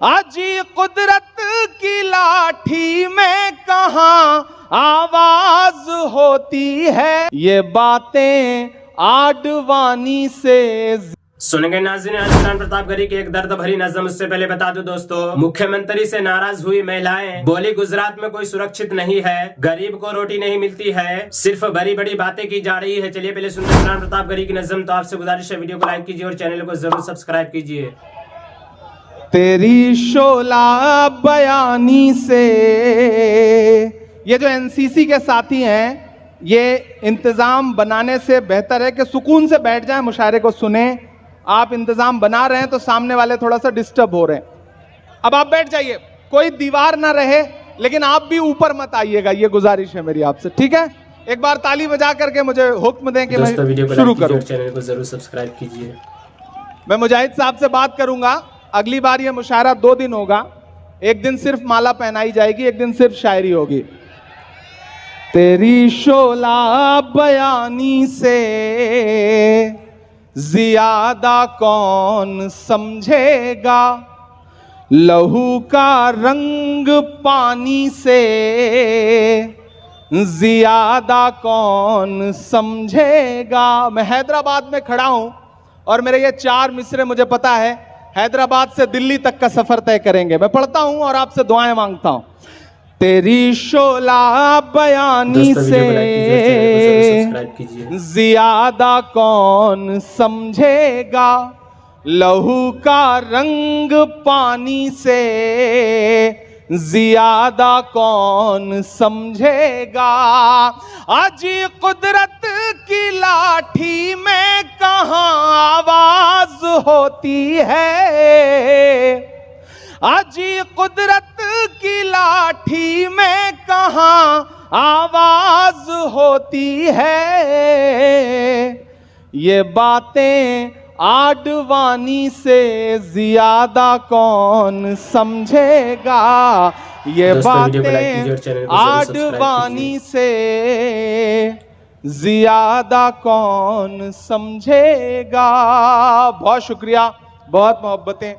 आजी कुदरत की लाठी में कहाँ आवाज होती है, ये बातें आडवाणी से। सुनेंगे नाज़रीन आज प्रतापगढ़ी की एक दर्द भरी नज़म। उससे पहले बता दूं दोस्तों, मुख्यमंत्री से नाराज हुई महिलाएं, बोली गुजरात में कोई सुरक्षित नहीं है, गरीब को रोटी नहीं मिलती है, सिर्फ बड़ी बड़ी बातें की जा रही है। चलिए पहले सुनते हैं प्रतापगढ़ी की नज़म। तो आपसे गुजारिश है वीडियो को लाइक कीजिए और चैनल को जरूर सब्सक्राइब कीजिए। तेरी शोला बयानी से, ये जो एनसीसी के साथी हैं, ये इंतजाम बनाने से बेहतर है कि सुकून से बैठ जाएं, मुशायरे को सुने। आप इंतजाम बना रहे हैं तो सामने वाले थोड़ा सा डिस्टर्ब हो रहे हैं। अब आप बैठ जाइए, कोई दीवार ना रहे, लेकिन आप भी ऊपर मत आइएगा, ये गुजारिश है मेरी आपसे, ठीक है? एक बार ताली बजा करके मुझे हुक्म दें कि मैं शुरू करूं। चैनल को जरूर सब्सक्राइब कीजिए। मैं मुजाहिद साहब से बात करूंगा। अगली बार ये मुशायरा 2 दिन होगा, एक दिन सिर्फ माला पहनाई जाएगी, एक दिन सिर्फ शायरी होगी। तेरी शोला बयानी से ज्यादा कौन समझेगा, लहू का रंग पानी से ज्यादा कौन समझेगा। मैं हैदराबाद में खड़ा हूं और मेरे ये 4 मिसरे मुझे पता है हैदराबाद से दिल्ली तक का सफर तय करेंगे। मैं पढ़ता हूं और आपसे दुआएं मांगता हूं। तेरी शोला बयानी से ज्यादा कौन समझेगा, लहू का रंग पानी से ज्यादा कौन समझेगा। आजी कुदरत की लाठी में कहाँ आवाज होती है, आजी कुदरत की लाठी में कहाँ आवाज होती है, ये बातें आडवाणी से ज्यादा कौन समझेगा, ये बातें आडवाणी से ज्यादा कौन समझेगा। बहुत शुक्रिया, बहुत मोहब्बतें।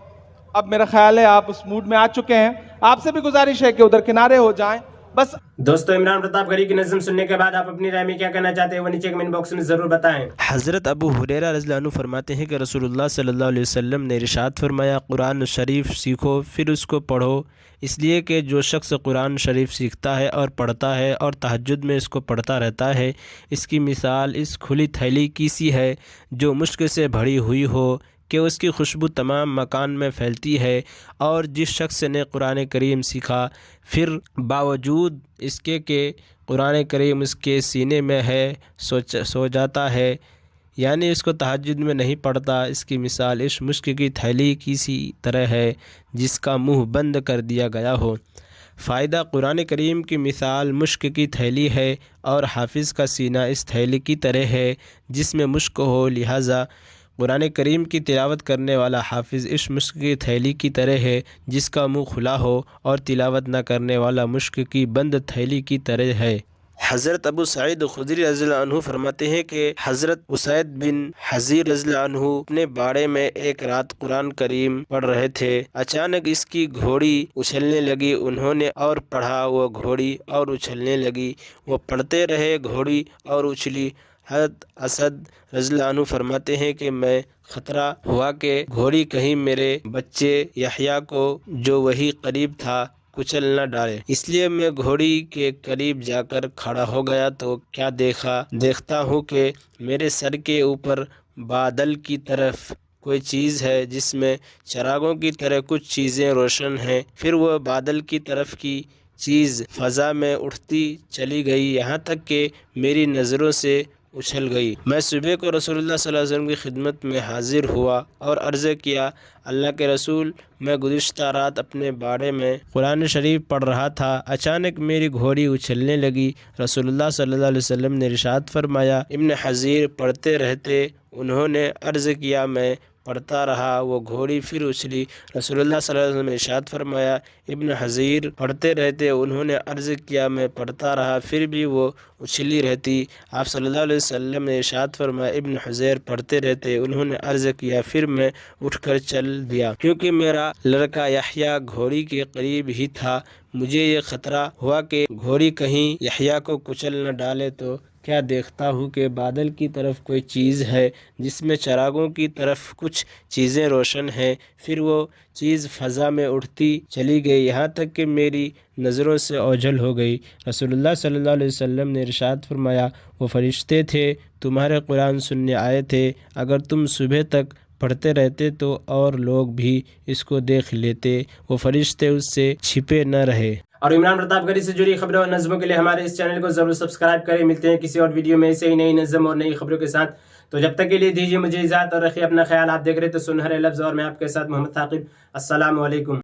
अब मेरा ख्याल है आप उस मूड में आ चुके हैं। आपसे भी गुजारिश है कि उधर किनारे हो जाएं बस। दोस्तों, इमरान प्रतापगढ़ी की नज़म सुनने के बाद आप अपनी राय में क्या कहना चाहते हैं वो नीचे कमेंट बॉक्स में ज़रूर बताएं। हज़रत अबू हुरैरा रज़ियल्लाहु अन्हु फरमाते हैं कि रसूलुल्लाह सल्लल्लाहु अलैहि वसल्लम ने इरशाद फरमाया, कुरान शरीफ सीखो फिर उसको पढ़ो, इसलिए कि जो शख्स कुरान शरीफ सीखता है और पढ़ता है और तहज्जुद में इसको पढ़ता रहता है, इसकी मिसाल इस खुली थैली की सी है जो मुश्क से भरी हुई हो कि उसकी खुशबू तमाम मकान में फैलती है। और जिस शख्स ने कुरान करीम सीखा फिर बावजूद इसके कि कुरान करीम उसके सीने में है सो जाता है, यानी इसको तहज्जुद में नहीं पढ़ता, इसकी मिसाल इस मुश्क की थैली की सी तरह है जिसका मुंह बंद कर दिया गया हो। फ़ायदा, कुरान करीम की मिसाल मुश्क की थैली है और हाफिज़ का सीना इस थैली की तरह है जिसमें मुश्क हो, लिहाजा कुरान करीम की तिलावत करने वाला हाफिज़ इस मुश्क की थैली की तरह है जिसका मुंह खुला हो, और तिलावत न करने वाला मुश्क की बंद थैली की तरह है। हज़रत अबू सईद खुदरी रज़ियल्लाहु अन्हु फरमाते हैं कि हज़रत उसैद बिन हज़ीर रज़ियल्लाहु अन्हु अपने बाड़े में एक रात कुरान करीम पढ़ रहे थे। अचानक इसकी घोड़ी उछलने लगी, उन्होंने और पढ़ा, वो घोड़ी और उछलने लगी, वो पढ़ते रहे, घोड़ी और उछली। हज़रत असद रज़ियल्लाहु अन्हु फरमाते हैं कि मैं ख़तरा हुआ कि घोड़ी कहीं मेरे बच्चे यहया को, जो वही करीब था, कुचल न डाले, इसलिए मैं घोड़ी के करीब जाकर खड़ा हो गया तो क्या देखता हूँ कि मेरे सर के ऊपर बादल की तरफ कोई चीज़ है जिसमें चरागों की तरह कुछ चीज़ें रोशन हैं। फिर वह बादल की तरफ की चीज़ फ़ज़ा में उठती चली गई, यहाँ तक कि मेरी नज़रों से उछल गई। मैं सुबह को रसूलुल्लाह सल्लल्लाहु अलैहि वसल्लम की खिदमत में हाजिर हुआ और अर्ज़ किया, अल्लाह के रसूल, मैं गुज़िश्ता रात अपने बाड़े में कुरान शरीफ पढ़ रहा था, अचानक मेरी घोड़ी उछलने लगी। रसूलुल्लाह सल्लल्लाहु अलैहि वसल्लम ने इरशाद फरमाया, इब्न हज़ीर पढ़ते रहते, उन्होंने अर्ज़ किया, मैं पढ़ता रहा, वो घोड़ी फिर उछली। रसूलुल्लाह सल्लल्लाहु अलैहि वसल्लम ने इरशाद फरमाया, इब्न हज़ीर पढ़ते रहते, उन्होंने अर्ज़ किया, मैं पढ़ता रहा फिर भी वो उछली रहती। आप सल्लल्लाहु अलैहि वसल्लम ने इरशाद फरमाया, इब्न हज़ीर पढ़ते रहते, उन्होंने अर्ज़ किया, फिर मैं उठकर चल दिया, क्योंकि मेरा लड़का यहया घोड़ी के करीब ही था। मुझे ये ख़तरा हुआ कि घोड़ी कहीं यहया को कुचल न डाले, तो क्या देखता हूँ कि बादल की तरफ कोई चीज़ है जिसमें चरागों की तरफ कुछ चीज़ें रोशन हैं। फिर वो चीज़ फ़ज़ा में उड़ती चली गई, यहाँ तक कि मेरी नज़रों से ओझल हो गई। रसूलुल्लाह सल्लल्लाहु अलैहि वसल्लम ने इरशाद फरमाया, वो फरिश्ते थे, तुम्हारे कुरान सुनने आए थे। अगर तुम सुबह तक पढ़ते रहते तो और लोग भी इसको देख लेते, वो फरिश्ते उससे छिपे न रहे। और इमरान प्रतापगढ़ी से जुड़ी खबरों और नज़मों के लिए हमारे इस चैनल को जरूर सब्सक्राइब करें। मिलते हैं किसी और वीडियो में ऐसे ही नई नज़म और नई खबरों के साथ। तो जब तक के लिए दीजिए मुझे इजाज़त और रखिए अपना ख्याल। आप देख रहे तो सुनहरे लफ्ज़ और मैं आपके साथ मोहम्मद थाकिब। अस्सलाम वालेकुम।